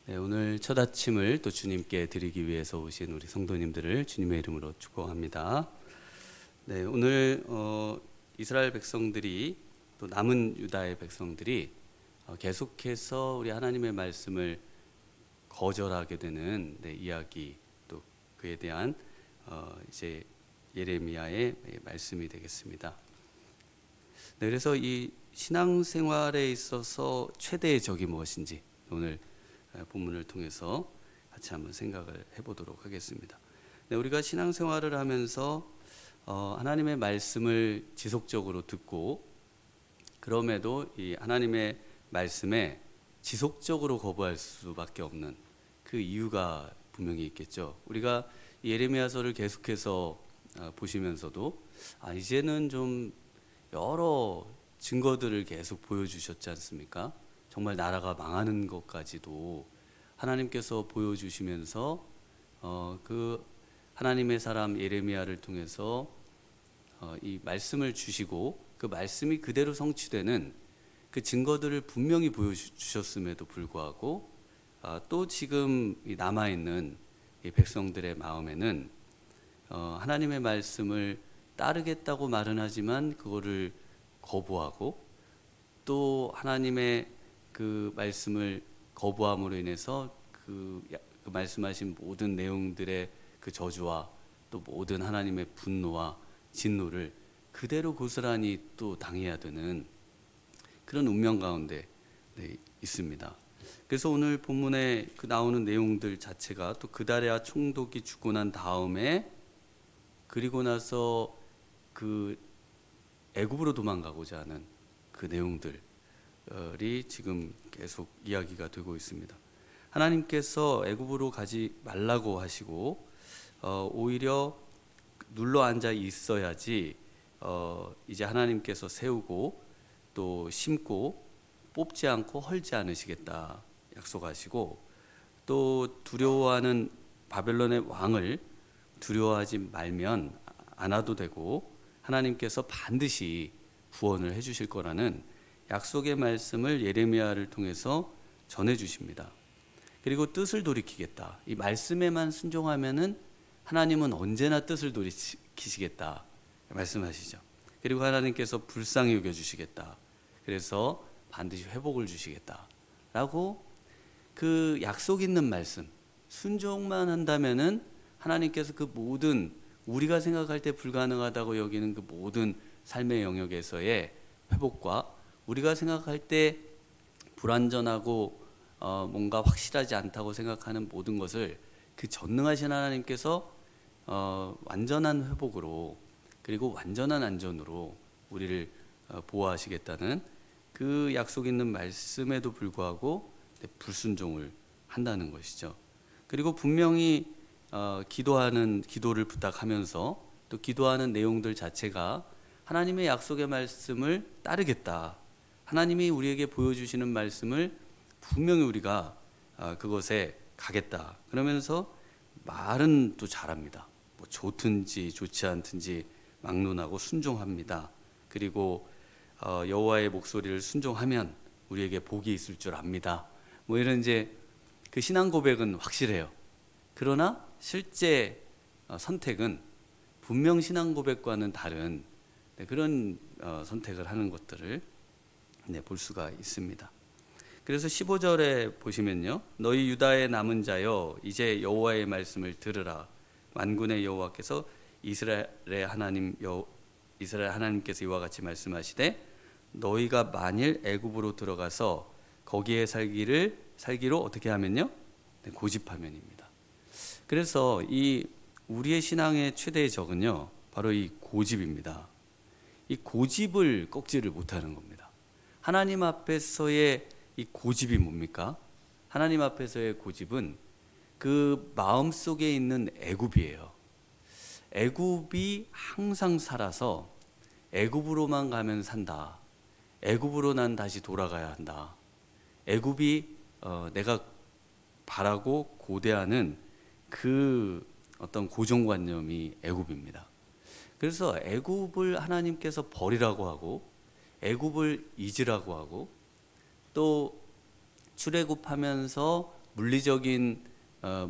네, 오늘 첫 아침을 또 주님께 드리기 위해서 오신 우리 성도님들을 주님의 이름으로 축복합니다. 네, 오늘 이스라엘 백성들이 또 남은 유다의 백성들이 계속해서 우리 하나님의 말씀을 거절하게 되는 이야기, 또 그에 대한 이제 예레미야의 말씀이 되겠습니다. 네, 그래서 이 신앙생활에 있어서 최대의 적이 무엇인지 오늘 본문을 통해서 같이 한번 생각을 해보도록 하겠습니다. 네, 우리가 신앙생활을 하면서 하나님의 말씀을 지속적으로 듣고 그럼에도 이 하나님의 말씀에 지속적으로 거부할 수밖에 없는 그 이유가 분명히 있겠죠. 우리가 예레미야서를 계속해서 보시면서도 이제는 좀 여러 증거들을 계속 보여주셨지 않습니까? 정말 나라가 망하는 것까지도 하나님께서 보여주시면서 그 하나님의 사람 예레미야를 통해서 이 말씀을 주시고 그 말씀이 그대로 성취되는 그 증거들을 분명히 보여주셨음에도 불구하고 또 지금 남아있는 이 백성들의 마음에는 하나님의 말씀을 따르겠다고 말은 하지만 그거를 거부하고 또 하나님의 그 말씀을 거부함으로 인해서 그 말씀하신 모든 내용들의 그 저주와 또 모든 하나님의 분노와 진노를 그대로 고스란히 또 당해야 되는 그런 운명 가운데 있습니다. 그래서 오늘 본문에 그 나오는 내용들 자체가 또 그다랴 총독이 죽고 난 다음에 그리고 나서 그 애굽으로 도망가고자 하는 그 내용들이 지금 계속 이야기가 되고 있습니다. 하나님께서 애굽으로 가지 말라고 하시고 오히려 눌러 앉아 있어야지 이제 하나님께서 세우고 또 심고 뽑지 않고 헐지 않으시겠다 약속하시고 또 두려워하는 바벨론의 왕을 두려워하지 말면 안 와도 되고 하나님께서 반드시 구원을 해주실 거라는 약속의 말씀을 예레미야를 통해서 전해주십니다. 그리고 뜻을 돌이키겠다. 이 말씀에만 순종하면은 하나님은 언제나 뜻을 돌이키시겠다 말씀하시죠. 그리고 하나님께서 불쌍히 여겨주시겠다. 그래서 반드시 회복을 주시겠다라고 그 약속 있는 말씀 순종만 한다면은 하나님께서 그 모든 우리가 생각할 때 불가능하다고 여기는 그 모든 삶의 영역에서의 회복과 우리가 생각할 때 불완전하고 뭔가 확실하지 않다고 생각하는 모든 것을 그 전능하신 하나님께서 완전한 회복으로 그리고 완전한 안전으로 우리를 보호하시겠다는 그 약속 있는 말씀에도 불구하고 불순종을 한다는 것이죠. 그리고 분명히 기도를 부탁하면서 또 기도하는 내용들 자체가 하나님의 약속의 말씀을 따르겠다. 하나님이 우리에게 보여주시는 말씀을 분명히 우리가 그것에 가겠다. 그러면서 말은 또 잘합니다. 뭐 좋든지 좋지 않든지 막론하고 순종합니다. 그리고 여호와의 목소리를 순종하면 우리에게 복이 있을 줄 압니다. 뭐 이런 이제 그 신앙 고백은 확실해요. 그러나 실제 선택은 분명 신앙 고백과는 다른 그런 선택을 하는 것들을 볼 수가 있습니다. 그래서 15절에 보시면요, 너희 유다의 남은 자여 이제 여호와의 말씀을 들으라. 만군의 여호와께서 이스라엘 하나님께서 이와 같이 말씀하시되 너희가 만일 애굽으로 들어가서 거기에 살기로 어떻게 하면요? 고집하면입니다. 그래서 이 우리의 신앙의 최대의 적은요, 바로 이 고집입니다. 이 고집을 꺾지를 못하는 겁니다. 하나님 앞에서의 이 고집이 뭡니까? 하나님 앞에서의 고집은 그 마음속에 있는 애굽이에요. 애굽이 항상 살아서 애굽으로만 가면 산다. 애굽으로 난 다시 돌아가야 한다. 애굽이 내가 바라고 고대하는 그 어떤 고정관념이 애굽입니다. 그래서 애굽을 하나님께서 버리라고 하고 애굽을 잊으라고 하고 또 출애굽하면서 물리적인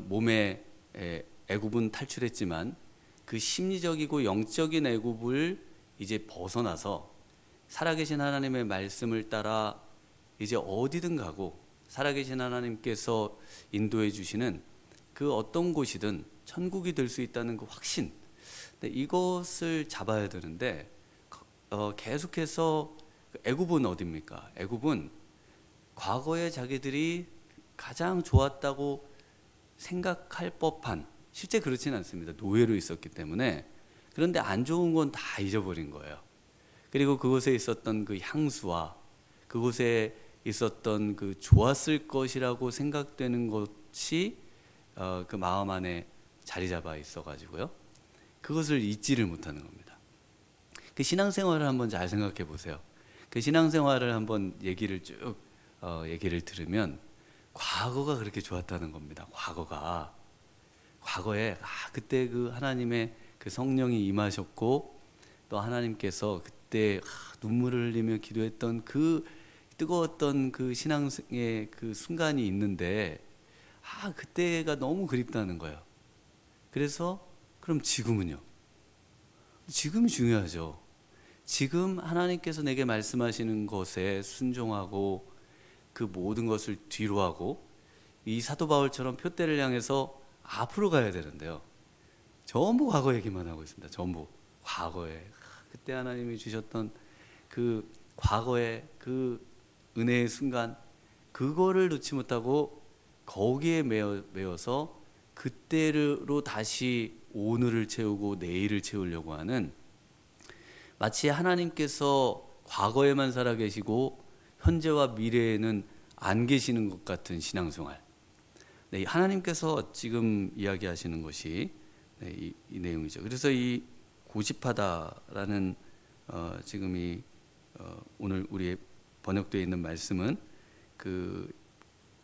몸의 애굽은 탈출했지만 그 심리적이고 영적인 애굽을 이제 벗어나서 살아계신 하나님의 말씀을 따라 이제 어디든 가고 살아계신 하나님께서 인도해 주시는 그 어떤 곳이든 천국이 될 수 있다는 그 확신, 이것을 잡아야 되는데 계속해서 애굽은 어디입니까? 애굽은 과거에 자기들이 가장 좋았다고 생각할 법한, 실제 그렇지는 않습니다. 노예로 있었기 때문에. 그런데 안 좋은 건 다 잊어버린 거예요. 그리고 그곳에 있었던 그 향수와 그곳에 있었던 그 좋았을 것이라고 생각되는 것이 그 마음 안에 자리 잡아 있어 가지고요. 그것을 잊지를 못하는 겁니다. 그 신앙생활을 한번 잘 생각해 보세요. 그 신앙생활을 한번 얘기를 쭉 얘기를 들으면 과거가 그렇게 좋았다는 겁니다. 과거에 그때 그 하나님의 그 성령이 임하셨고 또 하나님께서 그때 눈물을 흘리며 기도했던 그 뜨거웠던 그 신앙의 그 순간이 있는데 그때가 너무 그립다는 거예요. 그래서 그럼 지금은요? 지금이 중요하죠. 지금 하나님께서 내게 말씀하시는 것에 순종하고 그 모든 것을 뒤로 하고 이 사도 바울처럼 표대를 향해서 앞으로 가야 되는데요. 전부 과거 얘기만 하고 있습니다. 전부 과거에 그때 하나님이 주셨던 그 과거의 그 은혜의 순간, 그거를 놓지 못하고 거기에 매여서 그때로 다시 오늘을 채우고 내일을 채우려고 하는, 마치 하나님께서 과거에만 살아 계시고 현재와 미래에는 안 계시는 것 같은 신앙생활. 네, 하나님께서 지금 이야기하시는 것이 이 내용이죠. 그래서 이 고집하다라는 지금 이 오늘 우리의 번역되어 있는 말씀은 그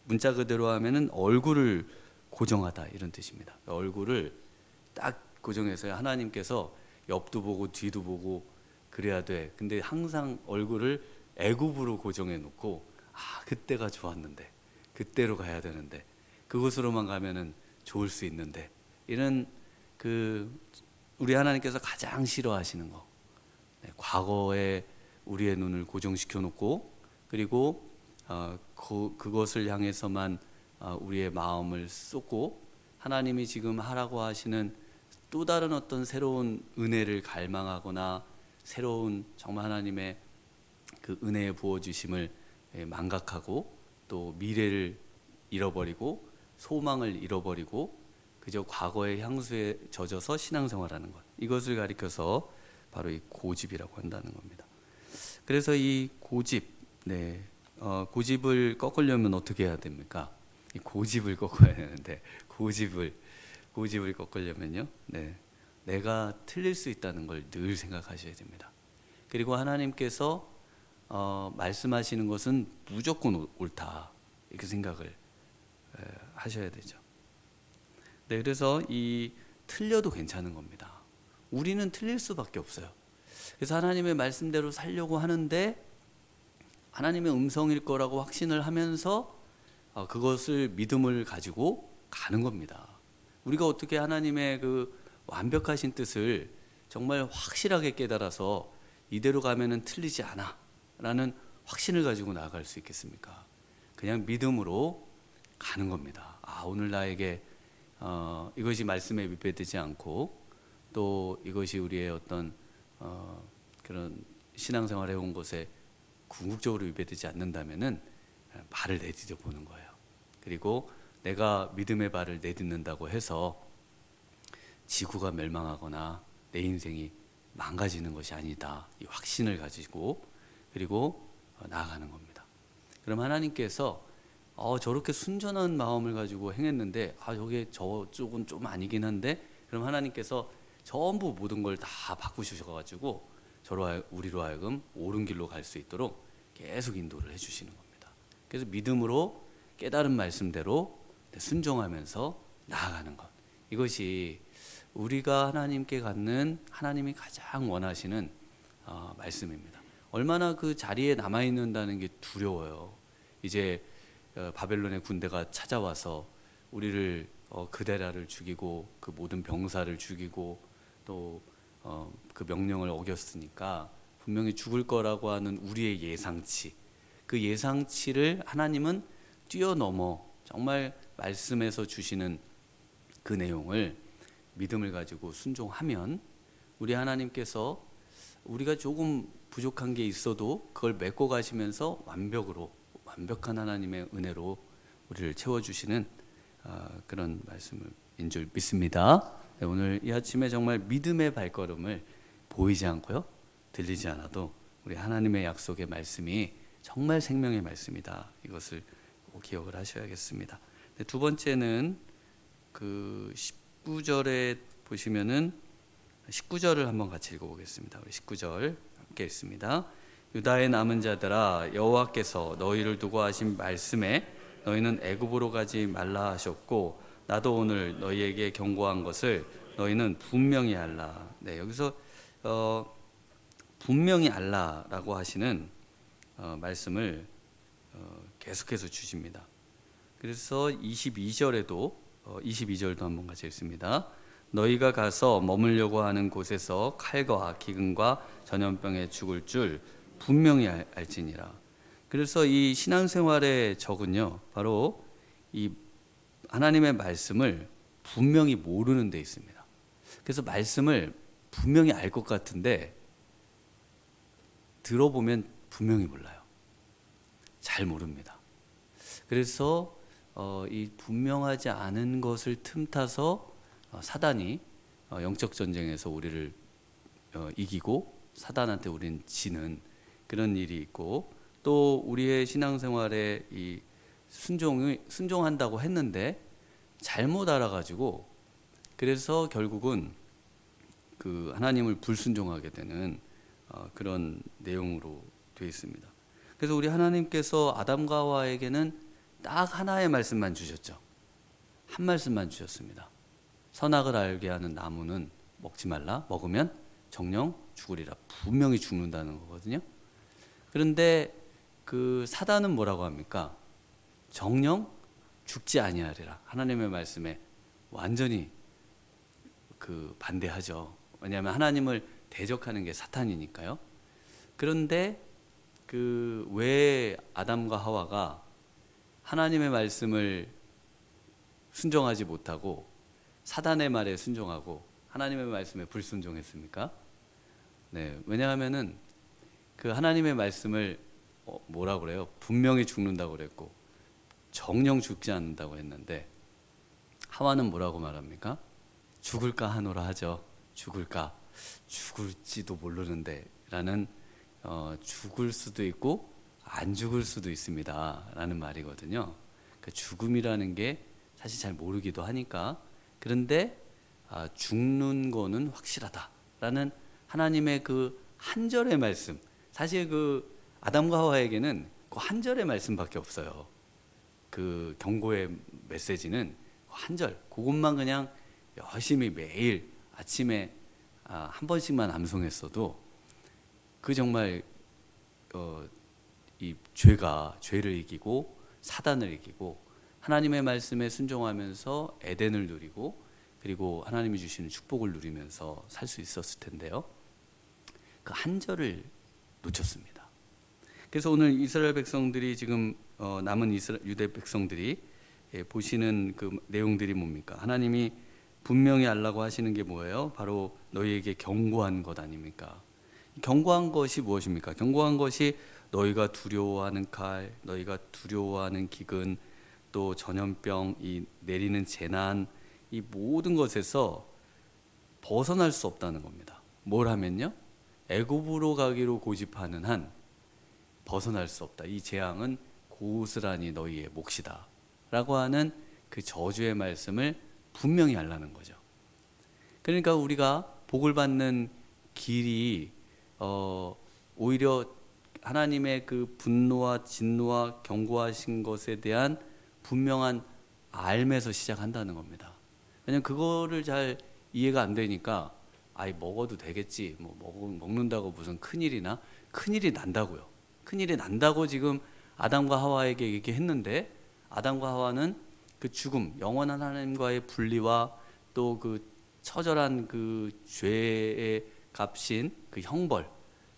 문자 그대로 하면은 얼굴을 고정하다 이런 뜻입니다. 얼굴을 딱 고정해서 하나님께서 옆도 보고 뒤도 보고 그래야 돼. 근데 항상 얼굴을 애굽으로 고정해 놓고 그때가 좋았는데 그때로 가야 되는데 그곳으로만 가면은 좋을 수 있는데, 이런 그 우리 하나님께서 가장 싫어하시는 거, 과거에 우리의 눈을 고정시켜 놓고 그리고 그것을 향해서만 우리의 마음을 쏟고 하나님이 지금 하라고 하시는 또 다른 어떤 새로운 은혜를 갈망하거나 새로운 정말 하나님의 그 은혜의 부어주심을 망각하고 또 미래를 잃어버리고 소망을 잃어버리고 그저 과거의 향수에 젖어서 신앙생활하는 것, 이것을 가리켜서 바로 이 고집이라고 한다는 겁니다. 그래서 이 고집, 고집을 꺾으려면 어떻게 해야 됩니까? 이 고집을 꺾어야 되는데 고집을 꺾으려면요, 내가 틀릴 수 있다는 걸 늘 생각하셔야 됩니다. 그리고 하나님께서 말씀하시는 것은 무조건 옳다 이렇게 생각을 하셔야 되죠. 그래서 이 틀려도 괜찮은 겁니다. 우리는 틀릴 수밖에 없어요. 그래서 하나님의 말씀대로 살려고 하는데 하나님의 음성일 거라고 확신을 하면서 그것을 믿음을 가지고 가는 겁니다. 우리가 어떻게 하나님의 그 완벽하신 뜻을 정말 확실하게 깨달아서 이대로 가면은 틀리지 않아 라는 확신을 가지고 나아갈 수 있겠습니까? 그냥 믿음으로 가는 겁니다. 오늘 나에게 이것이 말씀에 위배되지 않고 또 이것이 우리의 어떤 그런 신앙생활 해온 것에 궁극적으로 위배되지 않는다면은 발을 내디뎌 보는 거예요. 그리고 내가 믿음의 발을 내딛는다고 해서 지구가 멸망하거나 내 인생이 망가지는 것이 아니다, 이 확신을 가지고 그리고 나아가는 겁니다. 그럼 하나님께서 저렇게 순전한 마음을 가지고 행했는데 저게 저쪽은 좀 아니긴 한데, 그럼 하나님께서 전부 모든 걸 다 바꾸셔가지고 우리로 하여금 옳은 길로 갈 수 있도록 계속 인도를 해주시는 겁니다. 그래서 믿음으로 깨달은 말씀대로 순종하면서 나아가는 것, 이것이 우리가 하나님께 갖는 하나님이 가장 원하시는 말씀입니다. 얼마나 그 자리에 남아있는다는 게 두려워요. 이제 바벨론의 군대가 찾아와서 우리를 그데라를 죽이고 그 모든 병사를 죽이고 또 그 명령을 어겼으니까 분명히 죽을 거라고 하는 우리의 예상치, 그 예상치를 하나님은 뛰어넘어 정말 말씀에서 주시는 그 내용을 믿음을 가지고 순종하면 우리 하나님께서 우리가 조금 부족한 게 있어도 그걸 메꿔 가시면서 완벽한 하나님의 은혜로 우리를 채워주시는 그런 말씀인 줄 믿습니다. 네, 오늘 이 아침에 정말 믿음의 발걸음을 보이지 않고요, 들리지 않아도 우리 하나님의 약속의 말씀이 정말 생명의 말씀이다. 이것을 꼭 기억을 하셔야겠습니다. 네, 두 번째는 그 19절에 보시면은 19절을 한번 같이 읽어보겠습니다. 우리 19절 함께 읽습니다. 유다의 남은 자들아, 여호와께서 너희를 두고 하신 말씀에 너희는 애굽으로 가지 말라 하셨고 나도 오늘 너희에게 경고한 것을 너희는 분명히 알라. 네, 여기서 분명히 알라라고 하시는 말씀을 계속해서 주십니다. 그래서 22절에도 22절도 한번 같이 읽습니다. 너희가 가서 머물려고 하는 곳에서 칼과 기근과 전염병에 죽을 줄 분명히 알지니라. 그래서 이 신앙생활의 적은요, 바로 이 하나님의 말씀을 분명히 모르는 데 있습니다. 그래서 말씀을 분명히 알 것 같은데 들어보면 분명히 몰라요. 잘 모릅니다. 그래서 이 분명하지 않은 것을 틈타서 사단이 영적 전쟁에서 우리를 이기고 사단한테 우리는 지는 그런 일이 있고, 또 우리의 신앙생활에 이 순종한다고 했는데 잘못 알아가지고 그래서 결국은 그 하나님을 불순종하게 되는 그런 내용으로 되어 있습니다. 그래서 우리 하나님께서 아담과 하와에게는 딱 하나의 말씀만 주셨죠. 한 말씀만 주셨습니다. 선악을 알게 하는 나무는 먹지 말라. 먹으면 정령 죽으리라. 분명히 죽는다는 거거든요. 그런데 그 사단은 뭐라고 합니까? 정령 죽지 아니하리라. 하나님의 말씀에 완전히 그 반대하죠. 왜냐하면 하나님을 대적하는 게 사탄이니까요. 그런데 그 왜 아담과 하와가 하나님의 말씀을 순종하지 못하고 사단의 말에 순종하고 하나님의 말씀에 불순종했습니까? 네, 왜냐하면은 그 하나님의 말씀을 뭐라 그래요? 분명히 죽는다고 그랬고 정령 죽지 않는다고 했는데 하와는 뭐라고 말합니까? 죽을까 하노라 하죠. 죽을지도 모르는데 라는 죽을 수도 있고 안 죽을 수도 있습니다 라는 말이거든요. 그 죽음이라는 게 사실 잘 모르기도 하니까. 그런데 죽는 거는 확실하다라는 하나님의 그 한 절의 말씀, 사실 그 아담과 하와에게는 그 한 절의 말씀밖에 없어요. 그 경고의 메시지는 한 절, 그것만 그냥 열심히 매일 아침에 한 번씩만 암송했어도 그 정말 이 죄를 이기고 사단을 이기고 하나님의 말씀에 순종하면서 에덴을 누리고 그리고 하나님이 주시는 축복을 누리면서 살 수 있었을 텐데요. 그 한 절을 놓쳤습니다. 그래서 오늘 이스라엘 백성들이 지금 남은 유대 백성들이 보시는 그 내용들이 뭡니까? 하나님이 분명히 알라고 하시는 게 뭐예요? 바로 너희에게 경고한 것 아닙니까? 경고한 것이 무엇입니까? 경고한 것이 너희가 두려워하는 칼, 너희가 두려워하는 기근, 또 전염병, 이 내리는 재난, 이 모든 것에서 벗어날 수 없다는 겁니다. 뭘 하면요? 애굽으로 가기로 고집하는 한 벗어날 수 없다. 이 재앙은 고스란히 너희의 몫이다 라고 하는 그 저주의 말씀을 분명히 알라는 거죠. 그러니까 우리가 복을 받는 길이 오히려 하나님의 그 분노와 진노와 경고하신 것에 대한 분명한 알면서 시작한다는 겁니다. 왜냐하면 그거를 잘 이해가 안 되니까 먹어도 되겠지, 먹는다고 무슨 큰일이 난다고요. 큰일이 난다고 지금 아담과 하와에게 얘기했는데 아담과 하와는 그 죽음, 영원한 하나님과의 분리와 또 그 처절한 그 죄의 값인 그 형벌,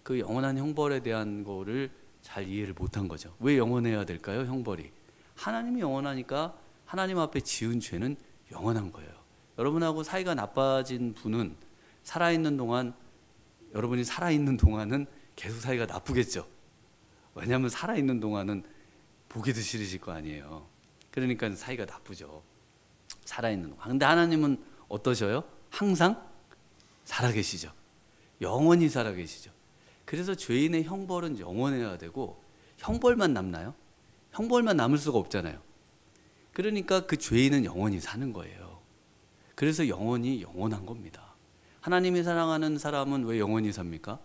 그 영원한 형벌에 대한 거를 잘 이해를 못한 거죠. 왜 영원해야 될까요? 형벌이. 하나님이 영원하니까 하나님 앞에 지은 죄는 영원한 거예요. 여러분하고 사이가 나빠진 분은 살아있는 동안, 여러분이 살아있는 동안은 계속 사이가 나쁘겠죠. 왜냐하면 살아있는 동안은 보기도 싫으실 거 아니에요. 그러니까 사이가 나쁘죠. 살아있는 동안. 근데 하나님은 어떠셔요? 항상 살아계시죠. 영원히 살아계시죠. 그래서 죄인의 형벌은 영원해야 되고, 형벌만 남나요? 형벌만 남을 수가 없잖아요. 그러니까 그 죄인은 영원히 사는 거예요. 그래서 영원히 영원한 겁니다. 하나님이 사랑하는 사람은 왜 영원히 삽니까?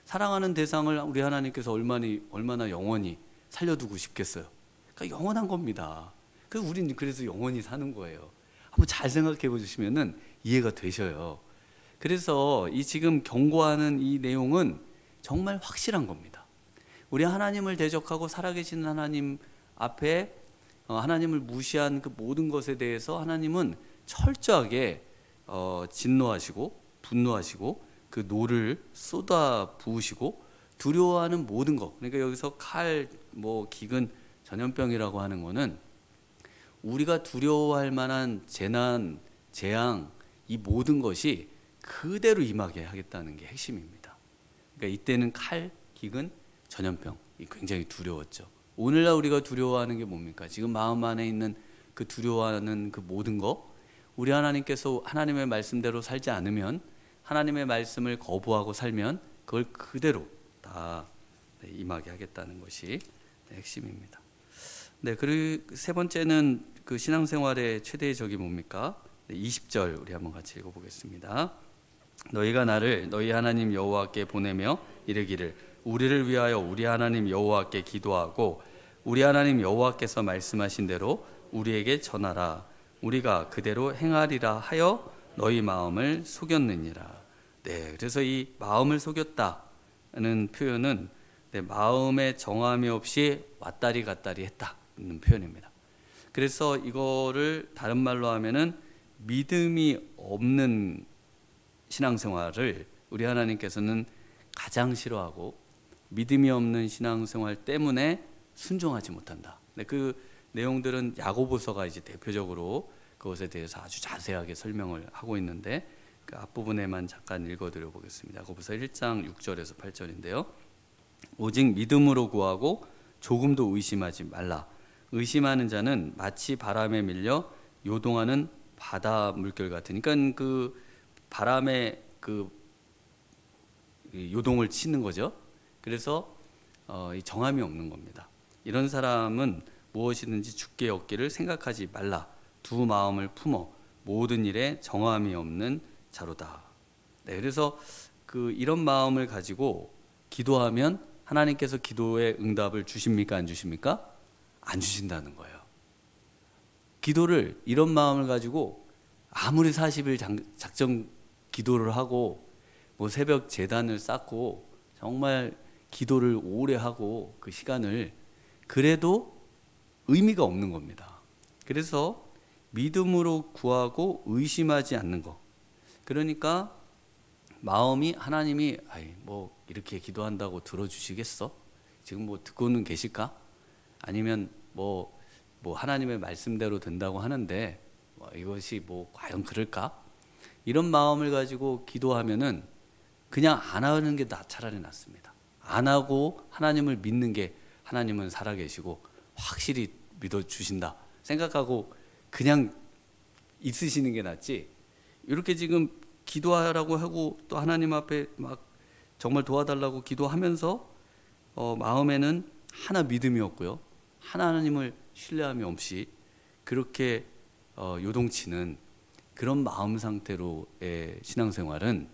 사랑하는 대상을 우리 하나님께서 얼마나 영원히 살려두고 싶겠어요. 그러니까 영원한 겁니다. 그래서 우리는 그래서 영원히 사는 거예요. 한번 잘 생각해 보시면은 이해가 되셔요. 그래서 이 지금 경고하는 이 내용은 정말 확실한 겁니다. 우리 하나님을 대적하고 살아계신 하나님 앞에 하나님을 무시한 그 모든 것에 대해서 하나님은 철저하게 진노하시고 분노하시고 그 노를 쏟아 부으시고 두려워하는 모든 것. 그러니까 여기서 칼, 기근, 전염병이라고 하는 거는 우리가 두려워할 만한 재난, 재앙, 이 모든 것이 그대로 임하게 하겠다는 게 핵심입니다. 그러니까 이때는 칼, 기근, 전염병이 굉장히 두려웠죠. 오늘날 우리가 두려워하는 게 뭡니까? 지금 마음 안에 있는 그 두려워하는 그 모든 거, 우리 하나님께서 하나님의 말씀대로 살지 않으면, 하나님의 말씀을 거부하고 살면 그걸 그대로 다 임하게 하겠다는 것이 핵심입니다. 네, 그리고 세 번째는 그 신앙생활의 최대의 적이 뭡니까? 20절 우리 한번 같이 읽어보겠습니다. 너희가 나를 너희 하나님 여호와께 보내며 이르기를 우리를 위하여 우리 하나님 여호와께 기도하고 우리 하나님 여호와께서 말씀하신 대로 우리에게 전하라. 우리가 그대로 행하리라 하여 너희 마음을 속였느니라. 네, 그래서 이 마음을 속였다는 표현은 마음에 정함이 없이 왔다리 갔다리 했다는 표현입니다. 그래서 이거를 다른 말로 하면은 믿음이 없는 신앙생활을 우리 하나님께서는 가장 싫어하고 믿음이 없는 신앙생활 때문에 순종하지 못한다. 그 내용들은 야고보서가 이제 대표적으로 그것에 대해서 아주 자세하게 설명을 하고 있는데 그 앞부분에만 잠깐 읽어드려 보겠습니다. 야고보서 1장 6절에서 8절인데요. 오직 믿음으로 구하고 조금도 의심하지 말라. 의심하는 자는 마치 바람에 밀려 요동하는 바다 물결 같으니까 그 바람에 그 요동을 치는 거죠. 그래서 정함이 없는 겁니다. 이런 사람은 무엇이든지 주께 얻기를 생각하지 말라. 두 마음을 품어 모든 일에 정함이 없는 자로다. 네, 그래서 이런 마음을 가지고 기도하면 하나님께서 기도의 응답을 주십니까? 안 주십니까? 안 주신다는 거예요. 기도를 이런 마음을 가지고 아무리 40일 작정 기도를 하고 새벽 제단을 쌓고 정말 기도를 오래 하고 그 시간을 그래도 의미가 없는 겁니다. 그래서 믿음으로 구하고 의심하지 않는 것. 그러니까 마음이 하나님이 이렇게 기도한다고 들어주시겠어? 지금 듣고는 계실까? 아니면 하나님의 말씀대로 된다고 하는데 이것이 과연 그럴까? 이런 마음을 가지고 기도하면은 그냥 안 하는 게 차라리 낫습니다. 안 하고 하나님을 믿는 게 하나님은 살아계시고 확실히 믿어주신다 생각하고 그냥 있으시는 게 낫지, 이렇게 지금 기도하라고 하고 또 하나님 앞에 막 정말 도와달라고 기도하면서 마음에는 하나 믿음이 없고요, 하나님을 신뢰함이 없이 그렇게 요동치는 그런 마음 상태로의 신앙생활은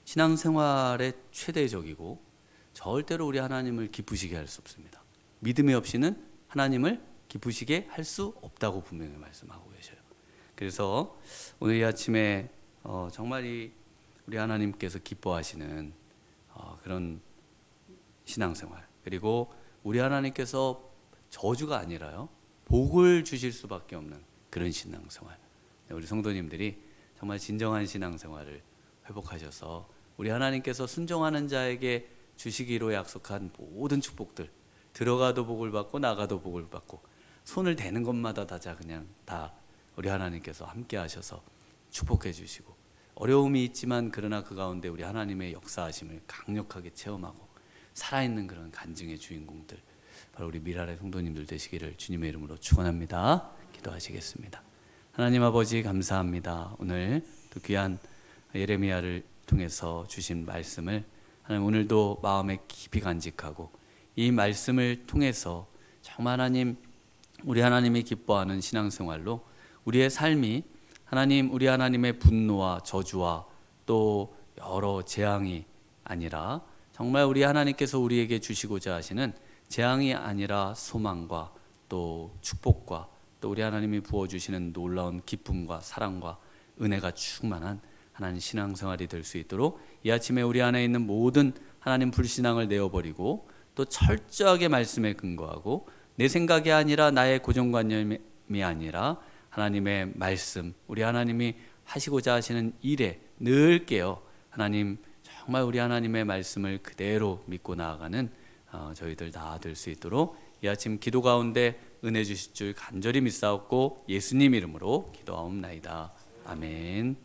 신앙생활의 최대적이고 절대로 우리 하나님을 기쁘시게 할 수 없습니다. 믿음이 없이는 하나님을 기쁘시게 할 수 없다고 분명히 말씀하고 계셔요. 그래서 오늘 이 아침에 정말 우리 하나님께서 기뻐하시는 그런 신앙생활, 그리고 우리 하나님께서 저주가 아니라요, 복을 주실 수밖에 없는 그런 신앙생활. 우리 성도님들이 정말 진정한 신앙생활을 회복하셔서 우리 하나님께서 순종하는 자에게 주시기로 약속한 모든 축복들, 들어가도 복을 받고 나가도 복을 받고 손을 대는 것마다 그냥 다 우리 하나님께서 함께 하셔서 축복해 주시고, 어려움이 있지만 그러나 그 가운데 우리 하나님의 역사하심을 강력하게 체험하고 살아있는 그런 간증의 주인공들, 바로 우리 미랄의 성도님들 되시기를 주님의 이름으로 축원합니다. 기도하시겠습니다. 하나님 아버지, 감사합니다. 오늘 또 귀한 예레미야를 통해서 주신 말씀을 하나님 오늘도 마음에 깊이 간직하고, 이 말씀을 통해서 정말 하나님, 우리 하나님이 기뻐하는 신앙생활로 우리의 삶이 하나님, 우리 하나님의 분노와 저주와 또 여러 재앙이 아니라 정말 우리 하나님께서 우리에게 주시고자 하시는 재앙이 아니라 소망과 또 축복과 또 우리 하나님이 부어주시는 놀라운 기쁨과 사랑과 은혜가 충만한 하나님 신앙생활이 될 수 있도록 이 아침에 우리 안에 있는 모든 하나님 불신앙을 내어버리고 또 철저하게 말씀에 근거하고, 내 생각이 아니라 나의 고정관념이 아니라 하나님의 말씀, 우리 하나님이 하시고자 하시는 일에 늘 깨어 하나님, 정말 우리 하나님의 말씀을 그대로 믿고 나아가는 저희들 다 될 수 있도록 이 아침 기도 가운데 은혜 주실 줄 간절히 믿사옵고 예수님 이름으로 기도하옵나이다. 아멘.